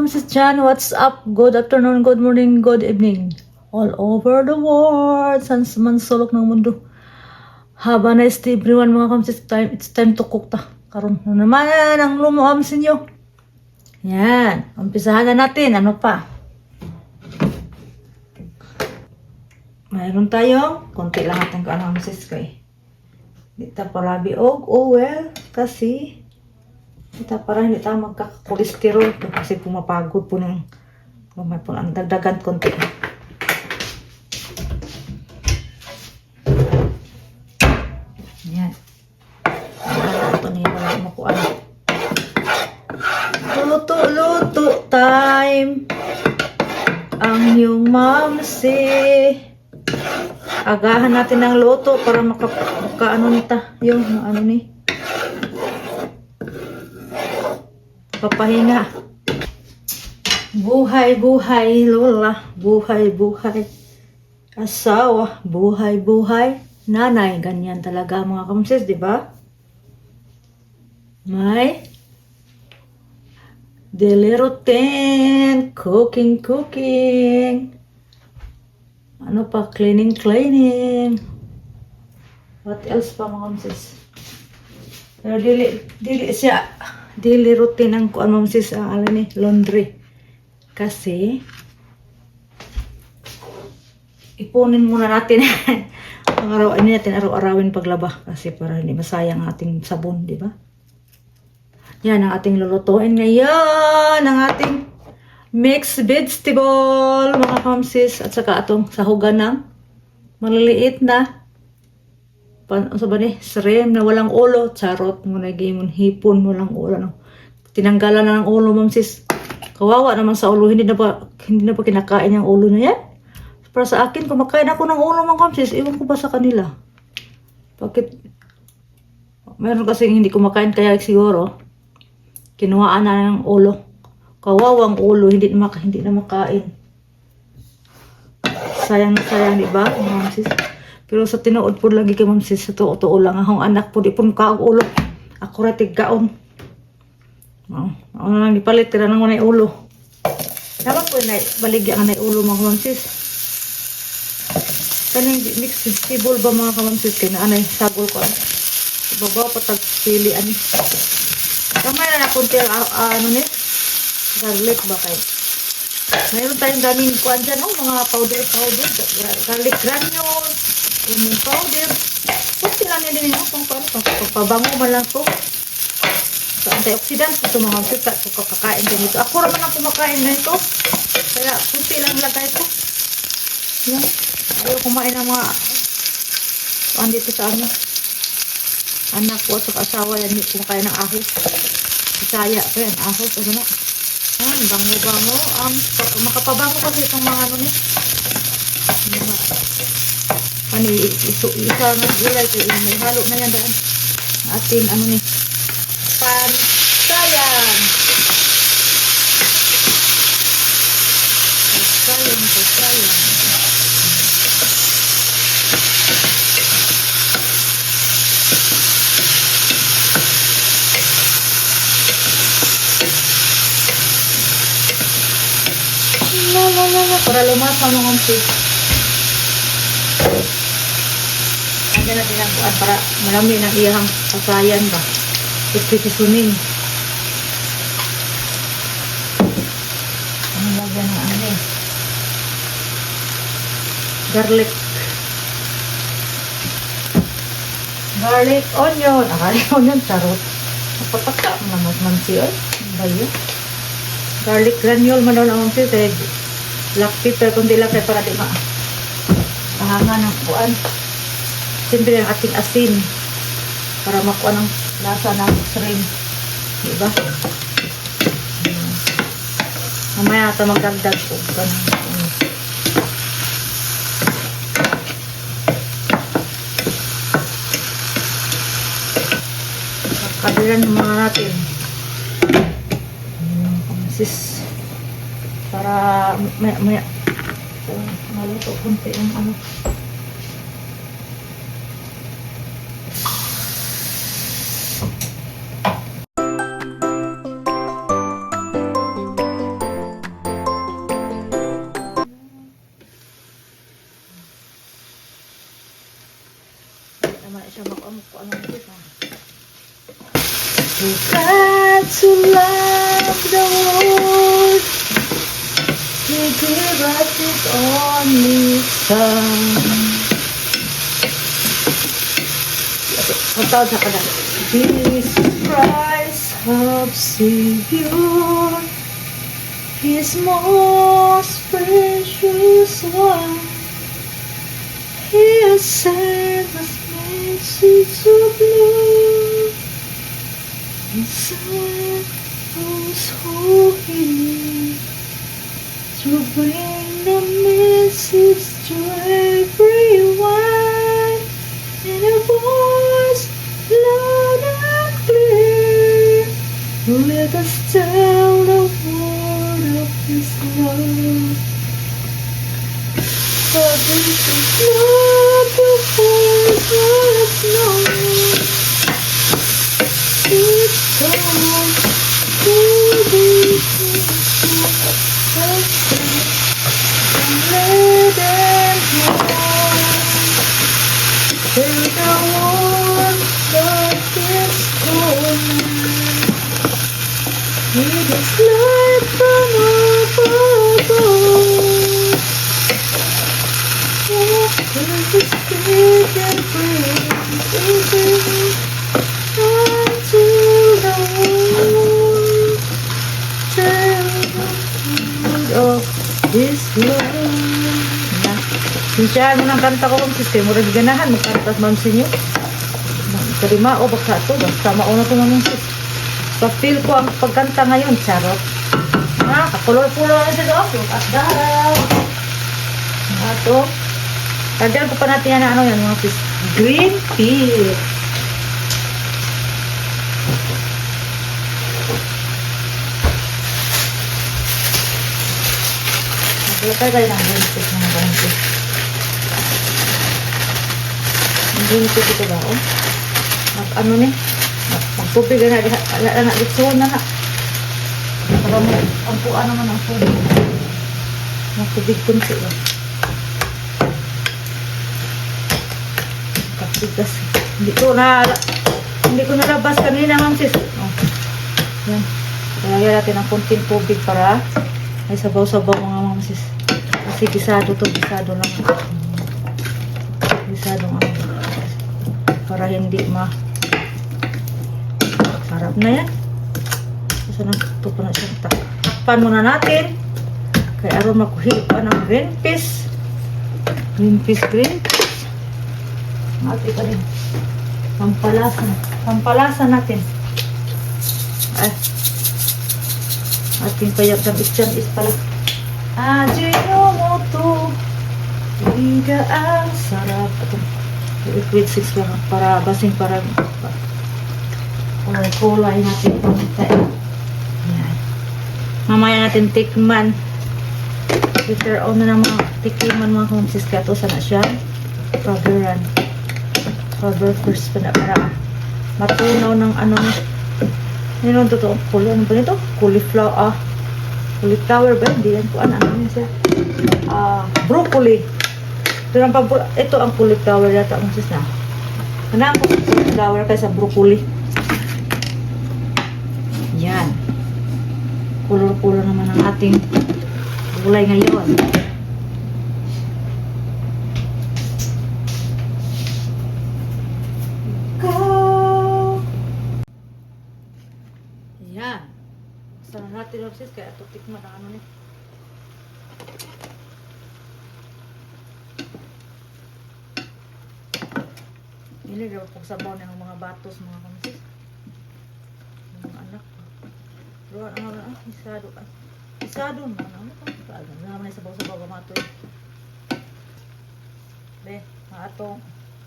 Kamsis dyan, what's up? Good afternoon, good morning, good evening. All over the world, saan man sulok ng mundo. Have a nice day everyone mga Kamsis. It's time to cook ta. Karon na naman ang lumuam sa inyo. Yan, umpisahan na natin. Ano pa? Mayroon tayong konti lang ating Kamsis ko eh. Dito palabi og oil kasi kita para hindi tayo magkaka-cholesterol kasi pumapagod po ng may po ang dagdagan konti. Yan. Ito niya wala makuha. Luto time. Ang yung mamsi. Agahan natin ng luto para maka nita yung ano ni. Papahinga. Buhay, lola. Buhay. Asawa. Buhay. Nanay. Ganyan talaga mga Kamsis, di ba? May daily routine. Cooking. Ano pa? Cleaning. What else pa mga Kamsis? Pero dili siya. Daily routine ang kuan mong sis laundry. Kasi ipunin muna natin ang araw-arawin paglaba kasi para hindi masayang ang ating sabon, di ba? Yan ang ating lulutuin ngayon, ang ating mixed vegetable, mga Kamsis, at saka atong sahugan ng maliliit na shrimp na walang ulo. Charot mo na gamon hipon walang ulo no. Tinanggalan na ng ulo Mamsis. Kawawa naman sa ulo, hindi na ba kinakain yung ulo na yan? Para sa akin kumakain ako ng ulo mga Mamsis, iwan ko ba sa kanila? Bakit? Meron kasi hindi kumakain kaya siguro kinuhaan na ng ulo. Kawawang ulo, hindi na makain. Sayang di ba mga Mamsis? Pero sa tinuod po lagi kay Mamsis, sa tuo lang akong anak po, di po kaog ulo. Ako ratig gaon. Ako na lang ipalit, tira nang manay ulo. Dapat po na baligya nga na ulo mga Mamsis. Kaning mixed vegetable ba mga Mamsis, kaya na anay sagol ko. Ibabaw patag pili ani. Kamay na nakunti ano ni? Garlic ba kayo? Mayroon tayong daming kuan dyan, mga powder, garlic granules, onion powder. Kunti lang nila nyo kung paano. Pagpabango man lang po. So, antioxidant ito mga Mamsis. So, kakain din ito. Ako naman ang kumakain na ito. Kaya, kunti lang lagay ito. Yan. Ayaw kumain ng mga dito sa ano. Anak ko at asawa yan. Kumakain ng ahos. Bisaya pa yan. Ahos. Ano na. Bango. Makapabango kasi itong mga ano ni. Isa na gulay ko may halo na yan daan ating ano ni pansayan para lumasa mga Mamsis. Diyan natin ang kuan para marami ng iyang kasayan ba. Ipitisunin. Ang lagyan ng ano eh. Garlic, onion. Onion, charot. Napapaka naman siya. Ba yun? Garlic granule man daw naman siya. Black pepper, kundi lang para di mahanga ng kuan. Siyempre ang ating asin para makuha ng lasa ng shrimp. Diba? Mamaya ito magdagdag po. Kabilan mga natin. Sis. Para maya maluto kunti ng ano. naman siya makamuk ko anong ito ha. You got to love the world. He gave us his only son. Matawad sa kanal. Jesus Christ, our Savior, His most precious one. He has sent us message of love. He sent us who He needs to bring the message to everyone in a voice loud and clear. Let us tell the world of His love. For this is not the world that's known. It's gone to the and let them know. They're the one that is gone. It is light from above. Oh, there's a spirit and praise unto the world. Tell the world of His love. Sinsyahan mo ng kanta ko kung sistema rin ganahan magkantas man sa inyo. Karima o baka ito. Basta mauna ito naman sis. So feel ko ang pagkanta ngayon. Charot. Ha? Kakulor-kulor na siya doon. At daraw. Ito. Tagyan ko pa natin yan na ano yan mga sis. Green tea. Naglalagay tayo ng green tea mga banti. Ang green tea dito ba? Oh? Ano ni? Magtubig na na litsuon na na. Para mo ang puan naman ang tubig. Magtubig kunti ba? Kapigas. Hindi ko nalabas kanina ma'am sis. Oh. Yan. Lagyan natin ng kunting tubig para ay sabaw-sabaw mga ma'am sis. Kasi gisado to, gisado lang. Gisado nga. Para hindi sarap na yan. Kasi ito pa na siya. Takpan muna natin. Kaya aron makuhil pa ng green peas. Green peas. Mati pa rin. Pampalasan natin. Ay. Ating payak ng isyan is pala. Ajinomoto. Liga ang sarap. Ito. Liquid 6 lang para basing para kulay natin pamita. Yan. Mamaya natin tikman. Later on na mga tikman mga kumsis ka. Ito sana siya. Cover first pa na para matunaw ng ano. Ano ito? Ano ba nito? Cauliflower ba? Hindi yan po. Ano siya? Broccoli. Ito ang cauliflower yata ang sis na. Ano ang cauliflower kaysa broccoli? Yan. Color naman ang ating gulay ngayon. Yan. Sana natin sis kaya ito tikman ang ano niya. Hindi daw pagsabaw ng mga batos, mga kamsis. Mga anak. Pero isado naman. Ano pa? Ano naman yung sabaw-sabaw kamato eh. Be, mga atong.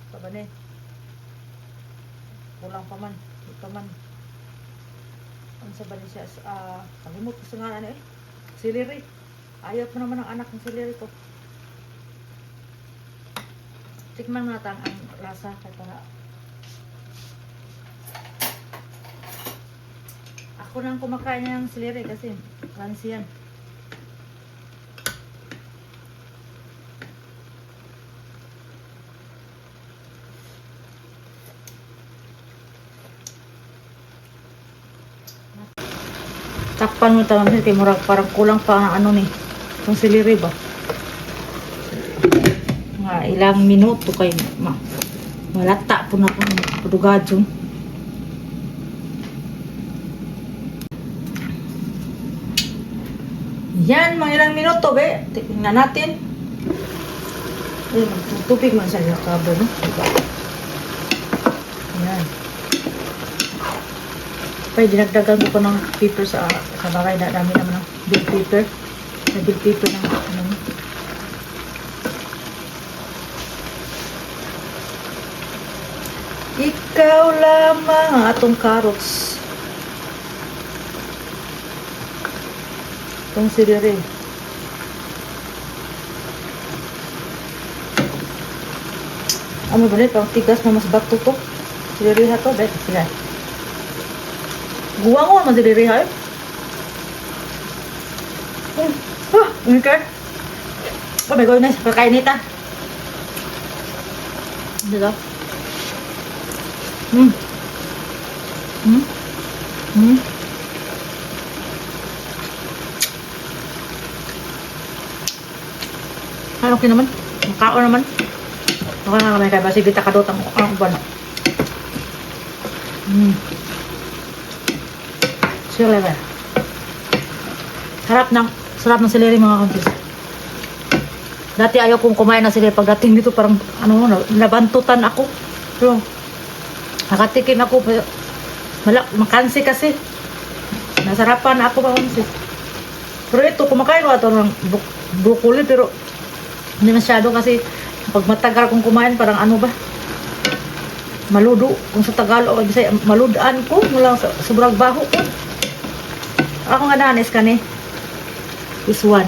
Saba ne. Kulang pa man. Ito man. Ang saba niya siya. Kalimut ko sa nga ano eh. Celery. Ayaw pa naman ang anak ng celery ko. Tikman natin ang lasa kay para ako nang kumakain ng celery kasi crunchy yan. Takpan mo tayo kay murag parang kulang pa ang ano ni. Kung siliri ba. Nga ilang minuto kay malata po na padugadyon. Yan, mga ilang minuto, be. Tingnan natin. Ay, tupig man sa cover, no? Diba? Yan. Pwede, dinagdagan ko pa ng paper sa bagay na dami naman ng bill paper. Sa bill paper ng ano. Ikaw lamang ang atong carrots. Itong siriri. Ano ba nito? Ang tigas na mas bato to. Siriri ha to. Bet, sila. Guwang ko naman siriri ha eh. Okay. Oh my goodness. Kakainita. Dito. Ay, okay naman. Makaon naman. Okay nga kami kaya. Sige, takadot ang uban. Sure level. Sarap ng sileri mga kantis. Dati ayaw kong kumain ng sileri. Pagdating dito parang, nabantutan ako. Pero, nakatikim ako. Makansi kasi. Nasarapan ako mga kantis. Pero ito, kumakain ko ito ng broccoli. Pero, hindi masyado kasi pag matagal kong kumain parang ano ba maludo kung sa Tagalog Bisaya maludaan ko mula sa sobrang baho ko ako nga nanis kani this one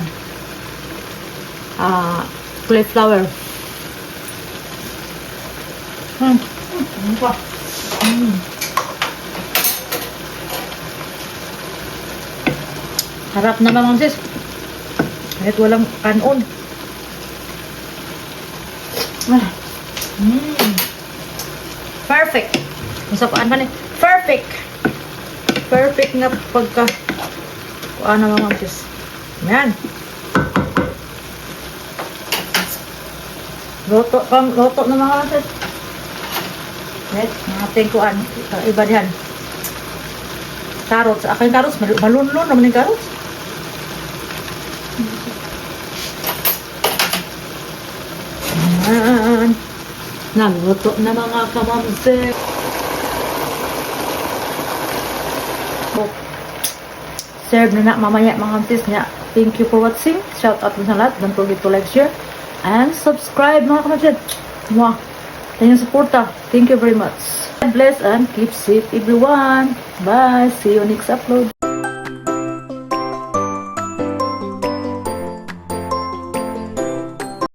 cauliflower harap naman mga sis kahit walang kanon. Perfect. Masapaan ba ni? Perfect. Perfect na pagka kuha na mga sis. Yan. Loto na mga sis. Net, mga tingkuan. Iba diyan. Carrots. Aking carrots. Malunlun naman yung carrots. Yan. Nagluto na mga kamamsik. Serve na mamaya mga kamsis niya. Thank you for watching. Shout out sa lahat. Don't forget to like, share, and subscribe mga kamamsik. Mwah. Thank you supporta. Thank you very much. God bless and keep safe everyone. Bye. See you next upload.